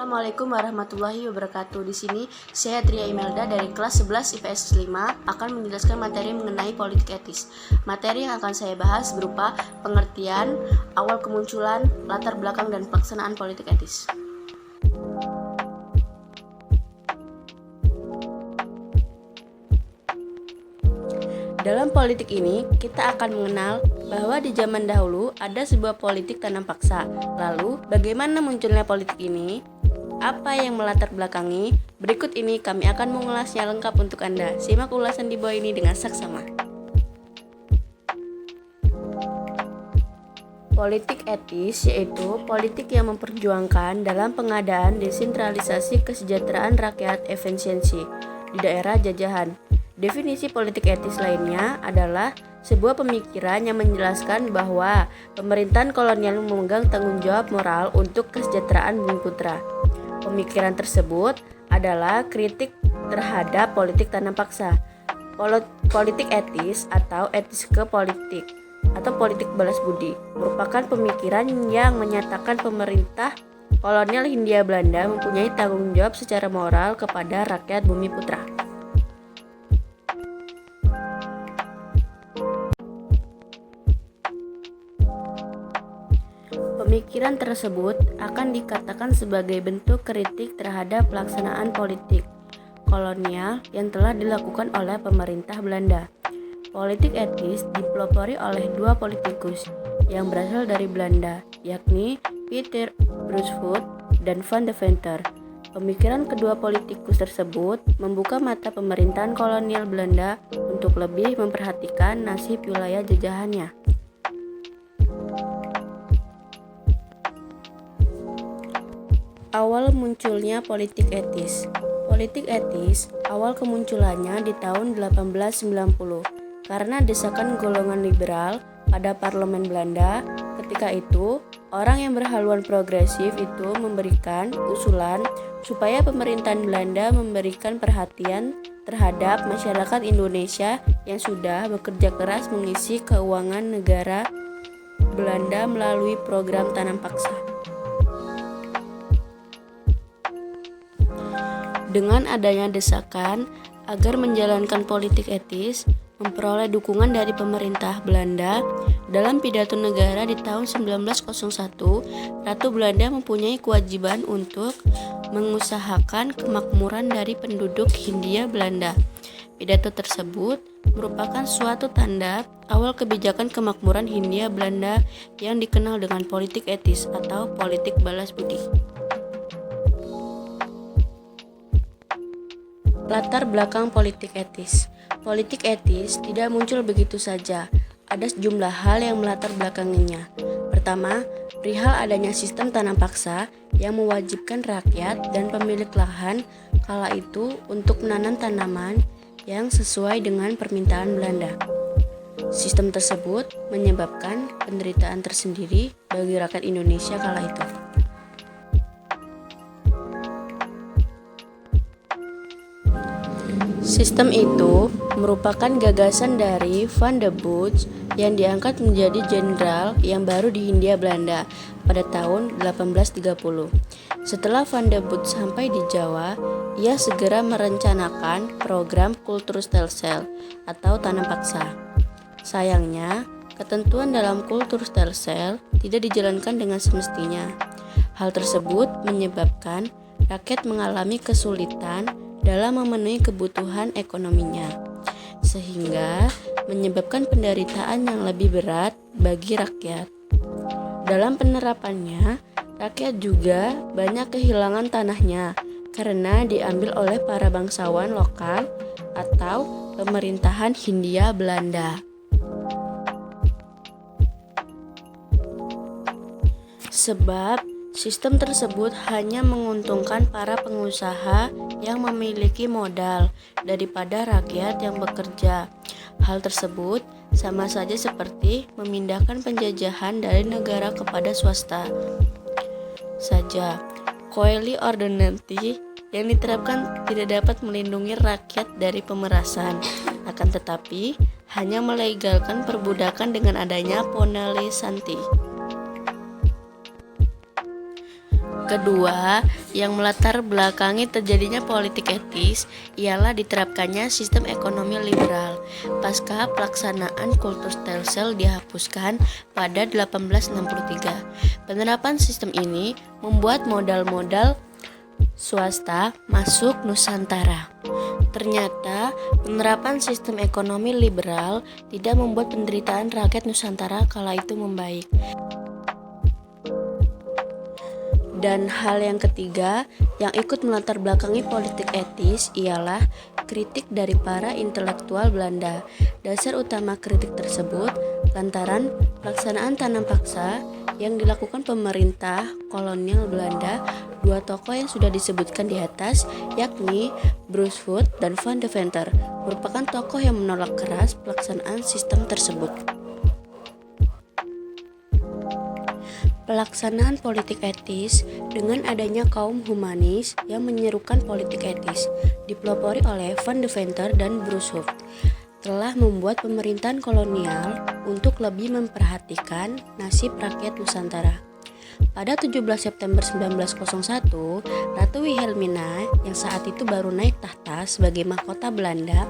Assalamualaikum warahmatullahi wabarakatuh. Di sini saya Tria Imelda dari kelas 11 IPS 5 akan menjelaskan materi mengenai politik etis. Materi yang akan saya bahas berupa pengertian, awal kemunculan, latar belakang dan pelaksanaan politik etis. Dalam politik ini, kita akan mengenal bahwa di zaman dahulu ada sebuah politik tanam paksa. Lalu, bagaimana munculnya politik ini? Apa yang melatar belakangi? Berikut ini kami akan mengulasnya lengkap untuk Anda. Simak ulasan di bawah ini dengan saksama. Politik etis yaitu politik yang memperjuangkan dalam pengadaan desentralisasi kesejahteraan rakyat efisiensi di daerah jajahan. Definisi politik etis lainnya adalah sebuah pemikiran yang menjelaskan bahwa pemerintahan kolonial memegang tanggung jawab moral untuk kesejahteraan bumi putra. Pemikiran tersebut adalah kritik terhadap politik tanam paksa. Politik etis atau etisme politik atau politik balas budi merupakan pemikiran yang menyatakan pemerintah kolonial Hindia Belanda mempunyai tanggung jawab secara moral kepada rakyat bumi putra. Pemikiran tersebut akan dikatakan sebagai bentuk kritik terhadap pelaksanaan politik kolonial yang telah dilakukan oleh pemerintah Belanda. Politik etis dipelopori oleh dua politikus yang berasal dari Belanda, yakni Pieter Brunsvoet dan Van Deventer. Pemikiran kedua politikus tersebut membuka mata pemerintahan kolonial Belanda untuk lebih memperhatikan nasib wilayah jajahannya. Awal munculnya politik etis. Politik etis awal kemunculannya di tahun 1890 karena desakan golongan liberal pada parlemen Belanda. Ketika itu, orang yang berhaluan progresif itu memberikan usulan supaya pemerintahan Belanda memberikan perhatian terhadap masyarakat Indonesia yang sudah bekerja keras mengisi keuangan negara Belanda melalui program tanam paksa. Dengan adanya desakan agar menjalankan politik etis, memperoleh dukungan dari pemerintah Belanda, dalam pidato negara di tahun 1901, Ratu Belanda mempunyai kewajiban untuk mengusahakan kemakmuran dari penduduk Hindia Belanda. Pidato tersebut merupakan suatu tanda awal kebijakan kemakmuran Hindia Belanda yang dikenal dengan politik etis atau politik balas budi. Latar belakang politik etis. Politik etis tidak muncul begitu saja. Ada sejumlah hal yang melatar belakanginya. Pertama, perihal adanya sistem tanam paksa yang mewajibkan rakyat dan pemilik lahan kala itu untuk menanam tanaman yang sesuai dengan permintaan Belanda. Sistem tersebut menyebabkan penderitaan tersendiri bagi rakyat Indonesia kala itu. Sistem itu merupakan gagasan dari Van de Boot yang diangkat menjadi jenderal yang baru di Hindia Belanda pada tahun 1830. Setelah Van de Boot sampai di Jawa, ia segera merencanakan program Kulturstelsel atau tanam paksa. Sayangnya, ketentuan dalam Kulturstelsel tidak dijalankan dengan semestinya. Hal tersebut menyebabkan rakyat mengalami kesulitan dalam memenuhi kebutuhan ekonominya, sehingga menyebabkan penderitaan yang lebih berat bagi rakyat. Dalam penerapannya, rakyat juga banyak kehilangan tanahnya karena diambil oleh para bangsawan lokal atau pemerintahan Hindia Belanda. Sebab sistem tersebut hanya menguntungkan para pengusaha yang memiliki modal daripada rakyat yang bekerja. Hal tersebut sama saja seperti memindahkan penjajahan dari negara kepada swasta saja. Coeli Ordonanti yang diterapkan tidak dapat melindungi rakyat dari pemerasan, akan tetapi hanya melegalkan perbudakan dengan adanya Ponele Santi. Kedua, yang melatar belakangi terjadinya politik etis ialah diterapkannya sistem ekonomi liberal pasca pelaksanaan kultur stelsel dihapuskan pada 1863. Penerapan sistem ini membuat modal-modal swasta masuk Nusantara. Ternyata, penerapan sistem ekonomi liberal tidak membuat penderitaan rakyat Nusantara kala itu membaik. Dan hal yang ketiga yang ikut melatar belakangi politik etis ialah kritik dari para intelektual Belanda. Dasar utama kritik tersebut lantaran pelaksanaan tanam paksa yang dilakukan pemerintah kolonial Belanda. Dua tokoh yang sudah disebutkan di atas, yakni Brunswick dan Van de Venter, merupakan tokoh yang menolak keras pelaksanaan sistem tersebut. Pelaksanaan politik etis dengan adanya kaum humanis yang menyerukan politik etis, dipelopori oleh Van de Venter dan Brunswick, telah membuat pemerintahan kolonial untuk lebih memperhatikan nasib rakyat Nusantara. Pada 17 September 1901, Ratu Wilhelmina yang saat itu baru naik tahta sebagai mahkota Belanda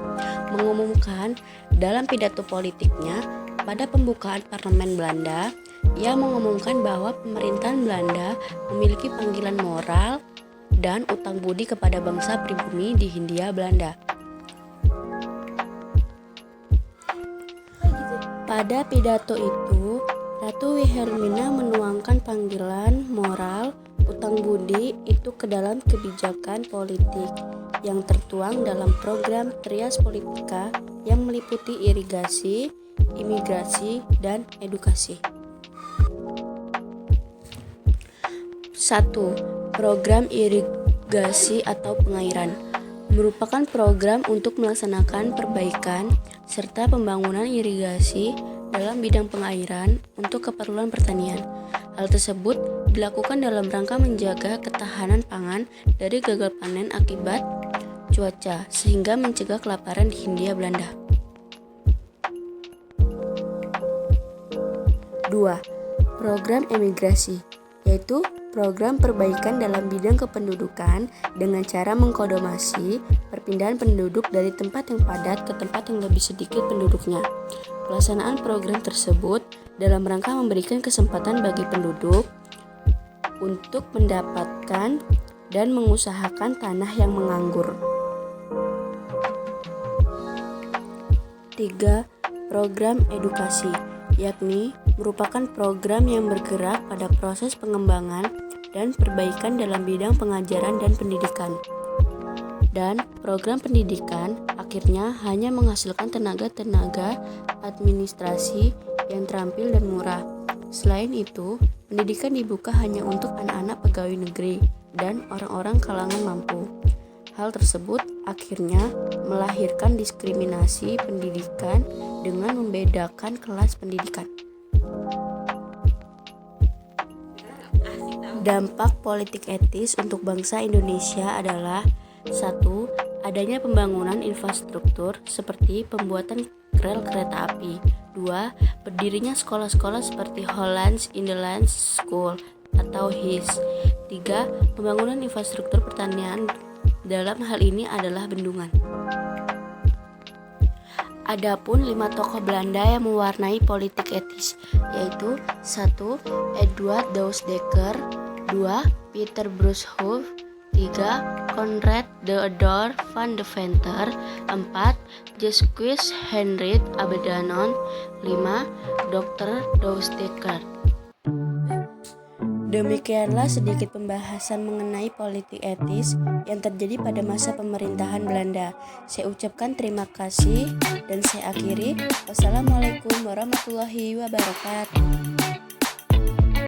mengumumkan dalam pidato politiknya pada pembukaan parlemen Belanda. Ia mengumumkan bahwa pemerintahan Belanda memiliki panggilan moral dan utang budi kepada bangsa pribumi di Hindia Belanda. Pada pidato itu, Ratu Wilhelmina menuangkan panggilan moral utang budi itu ke dalam kebijakan politik yang tertuang dalam program Trias Politika yang meliputi irigasi, imigrasi, dan edukasi. 1. Program irigasi atau pengairan merupakan program untuk melaksanakan perbaikan serta pembangunan irigasi dalam bidang pengairan untuk keperluan pertanian. Hal tersebut dilakukan dalam rangka menjaga ketahanan pangan dari gagal panen akibat cuaca sehingga mencegah kelaparan di Hindia Belanda. 2. Program emigrasi, yaitu program perbaikan dalam bidang kependudukan dengan cara mengkodomasi perpindahan penduduk dari tempat yang padat ke tempat yang lebih sedikit penduduknya. Pelaksanaan program tersebut dalam rangka memberikan kesempatan bagi penduduk untuk mendapatkan dan mengusahakan tanah yang menganggur. 3. Program edukasi, yakni merupakan program yang bergerak pada proses pengembangan dan perbaikan dalam bidang pengajaran dan pendidikan. Dan program pendidikan akhirnya hanya menghasilkan tenaga-tenaga administrasi yang terampil dan murah. Selain itu, pendidikan dibuka hanya untuk anak-anak pegawai negeri dan orang-orang kalangan mampu. Hal tersebut akhirnya melahirkan diskriminasi pendidikan dengan membedakan kelas pendidikan. Dampak politik etis untuk bangsa Indonesia adalah 1. Adanya pembangunan infrastruktur seperti pembuatan rel kereta api. 2. Berdirinya sekolah-sekolah seperti Hollands Inland School atau HIS. 3. Pembangunan infrastruktur pertanian, dalam hal ini adalah bendungan. Adapun 5 tokoh Belanda yang mewarnai politik etis, yaitu 1. Edward Douwes-Dekker, 2. Pieter Brunswick, 3. Konrad Theodor van de Venter, 4. Jacques Hendrik Abedanon, 5. Dr. Douwes-Dekker. Demikianlah sedikit pembahasan mengenai politik etis yang terjadi pada masa pemerintahan Belanda. Saya ucapkan terima kasih dan saya akhiri. Wassalamualaikum warahmatullahi wabarakatuh.